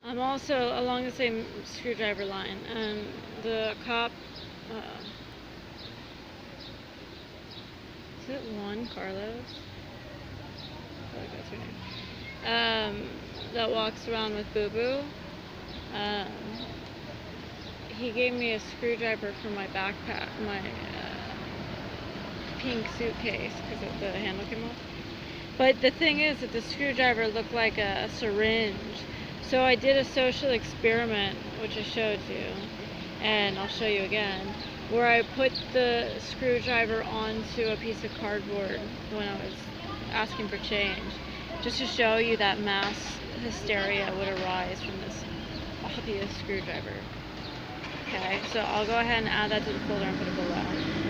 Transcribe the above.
I'm also along the same screwdriver line, and the cop, is it Juan Carlos? I feel like that's her name. That walks around with Boo Boo. Um, he gave me a screwdriver for my backpack, my pink suitcase, because the handle came off. But the thing is that the screwdriver looked like a syringe. So I did a social experiment, which I showed you, and I'll show you again, where I put the screwdriver onto a piece of cardboard when I was asking for change, just to show you that mass hysteria would arise from this obvious screwdriver. Okay, so I'll go ahead and add that to the folder and put it below.